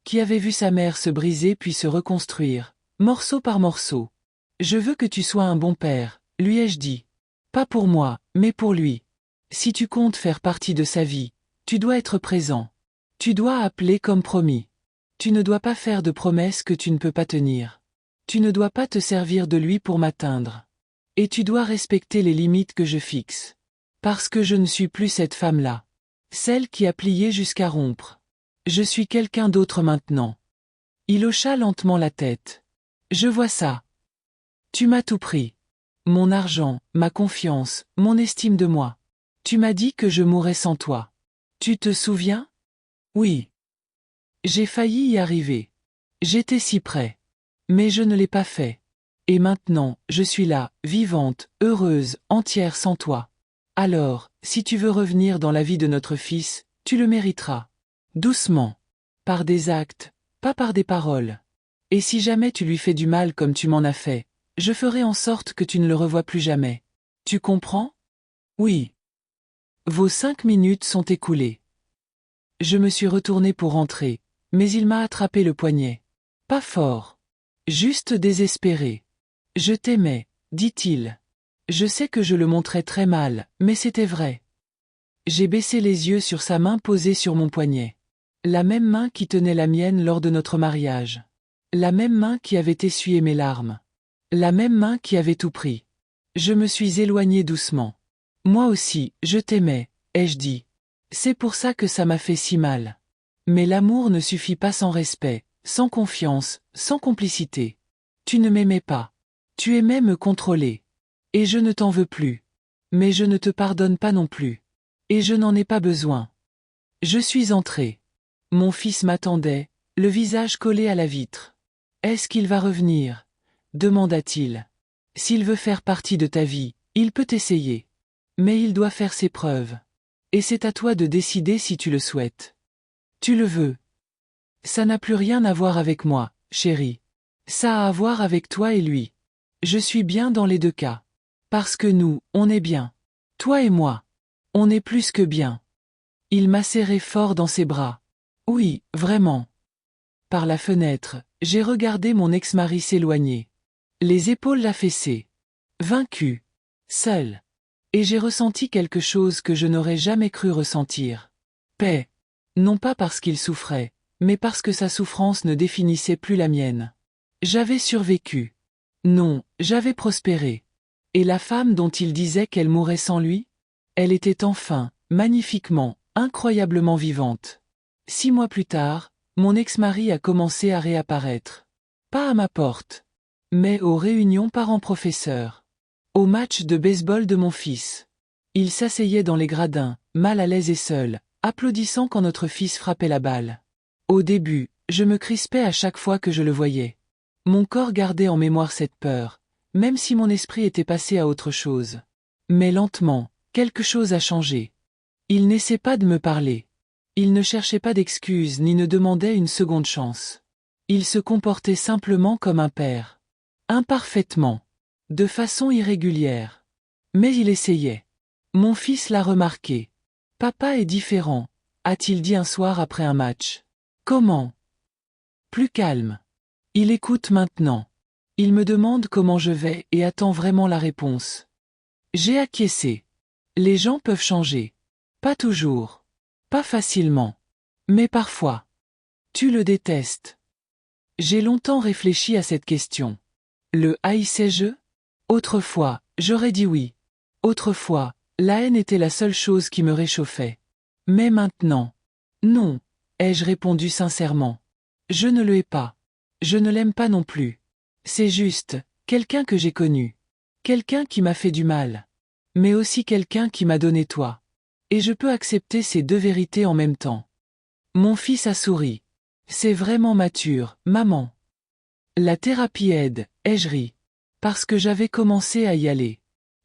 Qui avait vu sa mère se briser puis se reconstruire, morceau par morceau. Je veux que tu sois un bon père, lui ai-je dit. Pas pour moi, mais pour lui. Si tu comptes faire partie de sa vie, tu dois être présent. Tu dois appeler comme promis. Tu ne dois pas faire de promesses que tu ne peux pas tenir. Tu ne dois pas te servir de lui pour m'atteindre. Et tu dois respecter les limites que je fixe. Parce que je ne suis plus cette femme-là. Celle qui a plié jusqu'à rompre. Je suis quelqu'un d'autre maintenant. Il hocha lentement la tête. Je vois ça. Tu m'as tout pris. Mon argent, ma confiance, mon estime de moi. Tu m'as dit que je mourrais sans toi. Tu te souviens? Oui. J'ai failli y arriver. J'étais si près. Mais je ne l'ai pas fait. Et maintenant, je suis là, vivante, heureuse, entière sans toi. Alors, si tu veux revenir dans la vie de notre fils, tu le mériteras. Doucement. Par des actes, pas par des paroles. Et si jamais tu lui fais du mal comme tu m'en as fait, je ferai en sorte que tu ne le revois plus jamais. Tu comprends? Oui. Vos 5 minutes sont écoulées. Je me suis retourné pour rentrer, mais il m'a attrapé le poignet. Pas fort. Juste désespéré. Je t'aimais, dit-il. Je sais que je le montrais très mal, mais c'était vrai. J'ai baissé les yeux sur sa main posée sur mon poignet. La même main qui tenait la mienne lors de notre mariage. La même main qui avait essuyé mes larmes. La même main qui avait tout pris. Je me suis éloigné doucement. Moi aussi, je t'aimais, ai-je dit. C'est pour ça que ça m'a fait si mal. Mais l'amour ne suffit pas sans respect, sans confiance, sans complicité. Tu ne m'aimais pas. Tu aimais me contrôler. Et je ne t'en veux plus. Mais je ne te pardonne pas non plus. Et je n'en ai pas besoin. Je suis entré. Mon fils m'attendait, le visage collé à la vitre. Est-ce qu'il va revenir? Demanda-t-il. S'il veut faire partie de ta vie, il peut essayer. Mais il doit faire ses preuves. Et c'est à toi de décider si tu le souhaites. Tu le veux. Ça n'a plus rien à voir avec moi, chérie. Ça a à voir avec toi et lui. Je suis bien dans les deux cas. Parce que nous, on est bien. Toi et moi. On est plus que bien. Il m'a serré fort dans ses bras. Oui, vraiment. Par la fenêtre, j'ai regardé mon ex-mari s'éloigner. Les épaules affaissées. Vaincu. Seul. Et j'ai ressenti quelque chose que je n'aurais jamais cru ressentir. Paix. Non pas parce qu'il souffrait, mais parce que sa souffrance ne définissait plus la mienne. J'avais survécu. Non, j'avais prospéré. Et la femme dont il disait qu'elle mourrait sans lui? Elle était enfin, magnifiquement, incroyablement vivante. 6 mois plus tard, mon ex-mari a commencé à réapparaître. Pas à ma porte. Mais aux réunions parents-professeurs. Au match de baseball de mon fils. Il s'asseyait dans les gradins, mal à l'aise et seul, applaudissant quand notre fils frappait la balle. Au début, je me crispais à chaque fois que je le voyais. Mon corps gardait en mémoire cette peur, même si mon esprit était passé à autre chose. Mais lentement, quelque chose a changé. Il n'essaie pas de me parler. Il ne cherchait pas d'excuses ni ne demandait une seconde chance. Il se comportait simplement comme un père. Imparfaitement. De façon irrégulière. Mais il essayait. Mon fils l'a remarqué. Papa est différent, a-t-il dit un soir après un match. Comment? Plus calme. Il écoute maintenant. Il me demande comment je vais et attend vraiment la réponse. J'ai acquiescé. Les gens peuvent changer. Pas toujours. Pas facilement. Mais parfois. Tu le détestes. J'ai longtemps réfléchi à cette question. Le haïssais-je? Autrefois, j'aurais dit oui. Autrefois, la haine était la seule chose qui me réchauffait. Mais maintenant, non, ai-je répondu sincèrement. Je ne le hais pas. Je ne l'aime pas non plus. C'est juste, quelqu'un que j'ai connu. Quelqu'un qui m'a fait du mal. Mais aussi quelqu'un qui m'a donné toi. Et je peux accepter ces deux vérités en même temps. Mon fils a souri. C'est vraiment mature, maman. La thérapie aide, ai-je ri. Parce que j'avais commencé à y aller.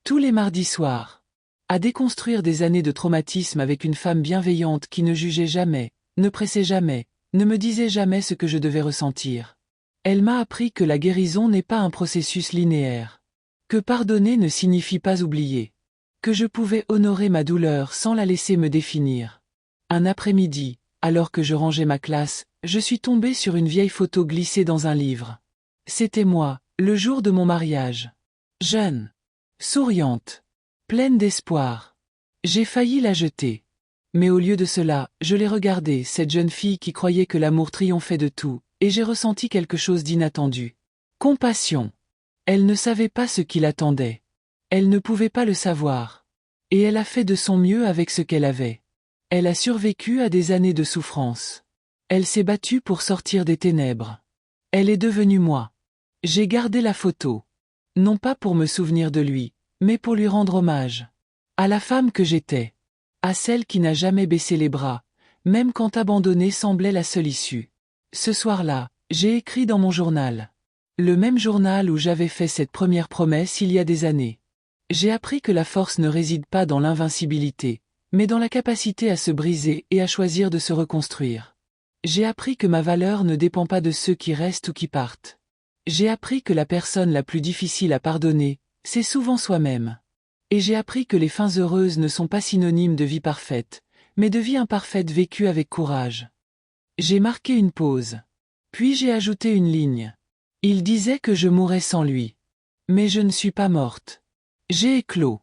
Tous les mardis soirs. À déconstruire des années de traumatisme avec une femme bienveillante qui ne jugeait jamais, ne pressait jamais, ne me disait jamais ce que je devais ressentir. Elle m'a appris que la guérison n'est pas un processus linéaire. Que pardonner ne signifie pas oublier. Que je pouvais honorer ma douleur sans la laisser me définir. Un après-midi, alors que je rangeais ma classe, je suis tombée sur une vieille photo glissée dans un livre. C'était moi, le jour de mon mariage. Jeune. Souriante. Pleine d'espoir. J'ai failli la jeter. Mais au lieu de cela, je l'ai regardée, cette jeune fille qui croyait que l'amour triomphait de tout, et j'ai ressenti quelque chose d'inattendu. Compassion. Elle ne savait pas ce qui l'attendait. Elle ne pouvait pas le savoir. Et elle a fait de son mieux avec ce qu'elle avait. Elle a survécu à des années de souffrance. Elle s'est battue pour sortir des ténèbres. Elle est devenue moi. J'ai gardé la photo. Non pas pour me souvenir de lui, mais pour lui rendre hommage. À la femme que j'étais. À celle qui n'a jamais baissé les bras, même quand abandonner semblait la seule issue. Ce soir-là, j'ai écrit dans mon journal. Le même journal où j'avais fait cette première promesse il y a des années. J'ai appris que la force ne réside pas dans l'invincibilité, mais dans la capacité à se briser et à choisir de se reconstruire. J'ai appris que ma valeur ne dépend pas de ceux qui restent ou qui partent. J'ai appris que la personne la plus difficile à pardonner, c'est souvent soi-même. Et j'ai appris que les fins heureuses ne sont pas synonymes de vie parfaite, mais de vie imparfaite vécue avec courage. J'ai marqué une pause. Puis j'ai ajouté une ligne. Il disait que je mourrais sans lui. Mais je ne suis pas morte. J'ai éclos.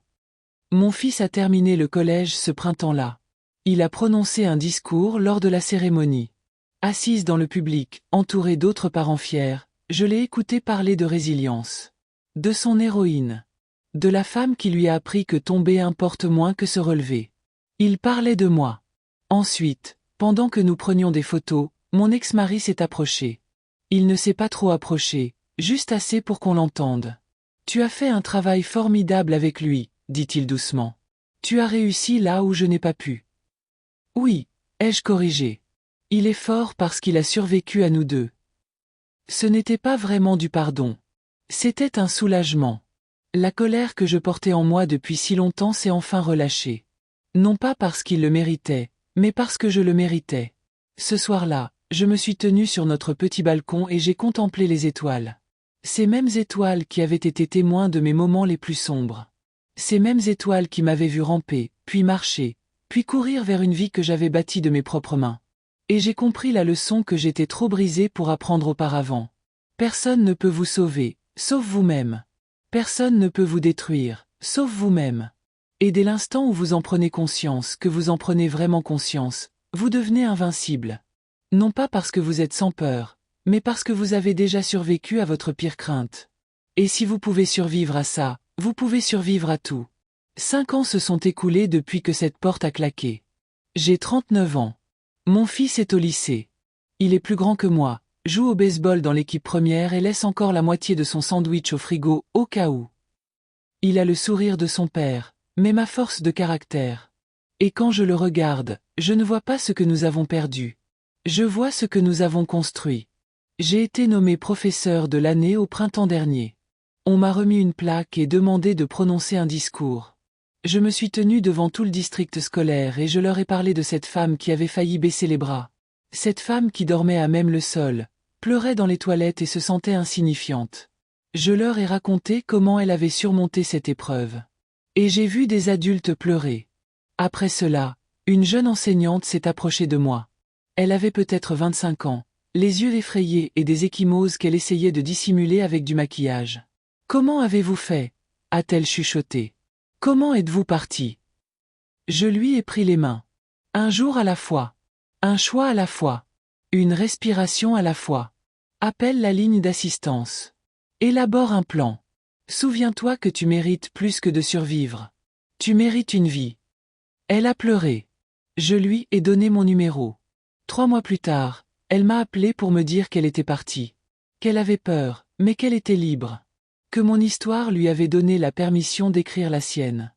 Mon fils a terminé le collège ce printemps-là. Il a prononcé un discours lors de la cérémonie. Assise dans le public, entourée d'autres parents fiers, je l'ai écouté parler de résilience. De son héroïne. De la femme qui lui a appris que tomber importe moins que se relever. Il parlait de moi. Ensuite, pendant que nous prenions des photos, mon ex-mari s'est approché. Il ne s'est pas trop approché, juste assez pour qu'on l'entende. Tu as fait un travail formidable avec lui, dit-il doucement. Tu as réussi là où je n'ai pas pu. Oui, ai-je corrigé. Il est fort parce qu'il a survécu à nous deux. Ce n'était pas vraiment du pardon. C'était un soulagement. La colère que je portais en moi depuis si longtemps s'est enfin relâchée. Non pas parce qu'il le méritait, mais parce que je le méritais. Ce soir-là, je me suis tenue sur notre petit balcon et j'ai contemplé les étoiles. Ces mêmes étoiles qui avaient été témoins de mes moments les plus sombres. Ces mêmes étoiles qui m'avaient vu ramper, puis marcher, puis courir vers une vie que j'avais bâtie de mes propres mains. Et j'ai compris la leçon que j'étais trop brisée pour apprendre auparavant. Personne ne peut vous sauver, sauf vous-même. Personne ne peut vous détruire, sauf vous-même. Et dès l'instant où vous en prenez conscience, que vous en prenez vraiment conscience, vous devenez invincible. Non pas parce que vous êtes sans peur, mais parce que vous avez déjà survécu à votre pire crainte. Et si vous pouvez survivre à ça, vous pouvez survivre à tout. 5 ans se sont écoulés depuis que cette porte a claqué. J'ai 39 ans. Mon fils est au lycée. Il est plus grand que moi, joue au baseball dans l'équipe première et laisse encore la moitié de son sandwich au frigo, au cas où. Il a le sourire de son père, mais ma force de caractère. Et quand je le regarde, je ne vois pas ce que nous avons perdu. Je vois ce que nous avons construit. J'ai été nommé professeur de l'année au printemps dernier. On m'a remis une plaque et demandé de prononcer un discours. Je me suis tenu devant tout le district scolaire et je leur ai parlé de cette femme qui avait failli baisser les bras. Cette femme qui dormait à même le sol, pleurait dans les toilettes et se sentait insignifiante. Je leur ai raconté comment elle avait surmonté cette épreuve. Et j'ai vu des adultes pleurer. Après cela, une jeune enseignante s'est approchée de moi. Elle avait peut-être 25 ans, les yeux effrayés et des ecchymoses qu'elle essayait de dissimuler avec du maquillage. « Comment avez-vous fait » a-t-elle chuchoté. « Comment êtes-vous parti » Je lui ai pris les mains. Un jour à la fois. Un choix à la fois. Une respiration à la fois. Appelle la ligne d'assistance. Élabore un plan. Souviens-toi que tu mérites plus que de survivre. Tu mérites une vie. Elle a pleuré. Je lui ai donné mon numéro. 3 mois plus tard, elle m'a appelé pour me dire qu'elle était partie. Qu'elle avait peur, mais qu'elle était libre. Que mon histoire lui avait donné la permission d'écrire la sienne.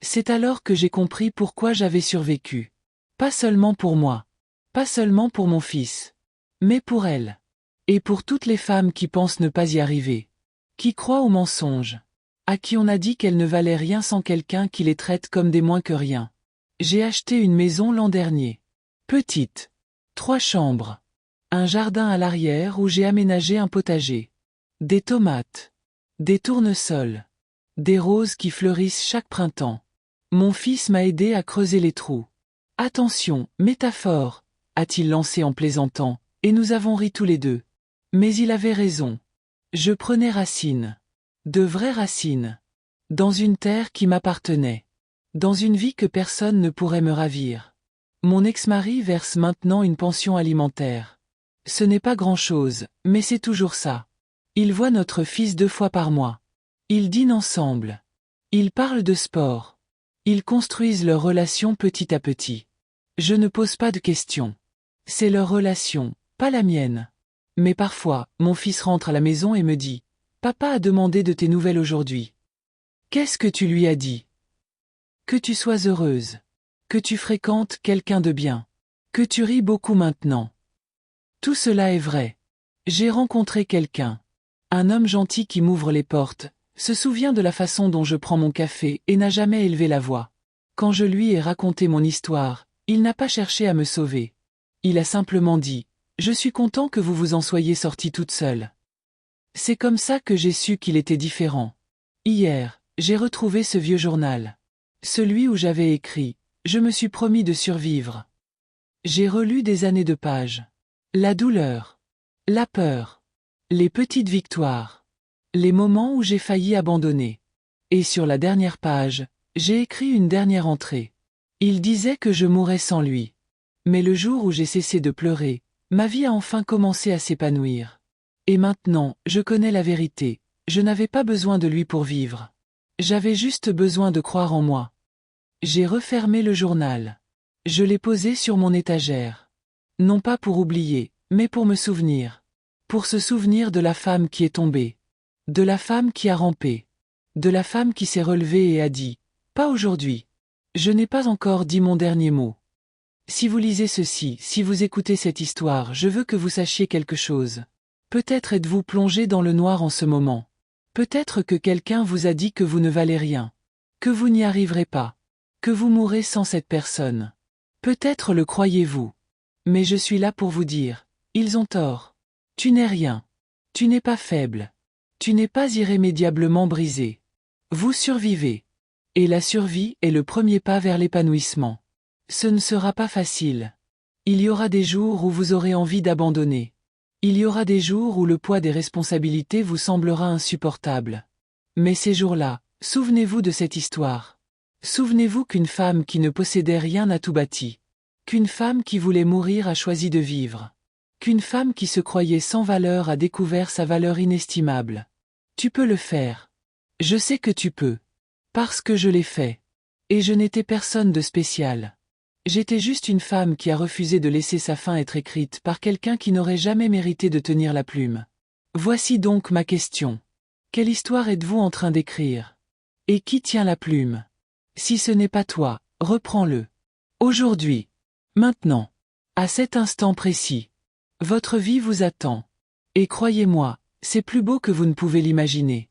C'est alors que j'ai compris pourquoi j'avais survécu. Pas seulement pour moi. Pas seulement pour mon fils. Mais pour elle. Et pour toutes les femmes qui pensent ne pas y arriver. Qui croient aux mensonges. À qui on a dit qu'elles ne valaient rien sans quelqu'un qui les traite comme des moins que rien. J'ai acheté une maison l'an dernier. Petite. 3 chambres. Un jardin à l'arrière où j'ai aménagé un potager. Des tomates. Des tournesols. Des roses qui fleurissent chaque printemps. Mon fils m'a aidé à creuser les trous. Attention, métaphore, a-t-il lancé en plaisantant, et nous avons ri tous les deux. Mais il avait raison. Je prenais racine. De vraies racines. Dans une terre qui m'appartenait. Dans une vie que personne ne pourrait me ravir. Mon ex-mari verse maintenant une pension alimentaire. Ce n'est pas grand-chose, mais c'est toujours ça. Il voit notre fils 2 fois par mois. Ils dînent ensemble. Ils parlent de sport. Ils construisent leur relation petit à petit. Je ne pose pas de questions. C'est leur relation, pas la mienne. Mais parfois, mon fils rentre à la maison et me dit « Papa a demandé de tes nouvelles aujourd'hui. Qu'est-ce que tu lui as dit ? Que tu sois heureuse. Que tu fréquentes quelqu'un de bien. Que tu ris beaucoup maintenant. » Tout cela est vrai. J'ai rencontré quelqu'un. Un homme gentil qui m'ouvre les portes, se souvient de la façon dont je prends mon café et n'a jamais élevé la voix. Quand je lui ai raconté mon histoire, il n'a pas cherché à me sauver. Il a simplement dit « Je suis content que vous vous en soyez sortie toute seule. » C'est comme ça que j'ai su qu'il était différent. Hier, j'ai retrouvé ce vieux journal. Celui où j'avais écrit « Je me suis promis de survivre ». J'ai relu des années de pages. La douleur. La peur. Les petites victoires. Les moments où j'ai failli abandonner. Et sur la dernière page, j'ai écrit une dernière entrée. Il disait que je mourrais sans lui. Mais le jour où j'ai cessé de pleurer, ma vie a enfin commencé à s'épanouir. Et maintenant, je connais la vérité. Je n'avais pas besoin de lui pour vivre. J'avais juste besoin de croire en moi. J'ai refermé le journal. Je l'ai posé sur mon étagère. Non pas pour oublier, mais pour me souvenir. Pour se souvenir de la femme qui est tombée. De la femme qui a rampé. De la femme qui s'est relevée et a dit « Pas aujourd'hui. Je n'ai pas encore dit mon dernier mot. » Si vous lisez ceci, si vous écoutez cette histoire, je veux que vous sachiez quelque chose. Peut-être êtes-vous plongé dans le noir en ce moment. Peut-être que quelqu'un vous a dit que vous ne valez rien. Que vous n'y arriverez pas. Que vous mourrez sans cette personne. Peut-être le croyez-vous. Mais je suis là pour vous dire, ils ont tort. Tu n'es rien. Tu n'es pas faible. Tu n'es pas irrémédiablement brisé. Vous survivez. Et la survie est le premier pas vers l'épanouissement. Ce ne sera pas facile. Il y aura des jours où vous aurez envie d'abandonner. Il y aura des jours où le poids des responsabilités vous semblera insupportable. Mais ces jours-là, souvenez-vous de cette histoire. Souvenez-vous qu'une femme qui ne possédait rien a tout bâti. Qu'une femme qui voulait mourir a choisi de vivre. Qu'une femme qui se croyait sans valeur a découvert sa valeur inestimable. Tu peux le faire. Je sais que tu peux. Parce que je l'ai fait. Et je n'étais personne de spécial. J'étais juste une femme qui a refusé de laisser sa fin être écrite par quelqu'un qui n'aurait jamais mérité de tenir la plume. Voici donc ma question. Quelle histoire êtes-vous en train d'écrire? Et qui tient la plume? Si ce n'est pas toi, reprends-le. Aujourd'hui. Maintenant. À cet instant précis. Votre vie vous attend. Et croyez-moi, c'est plus beau que vous ne pouvez l'imaginer.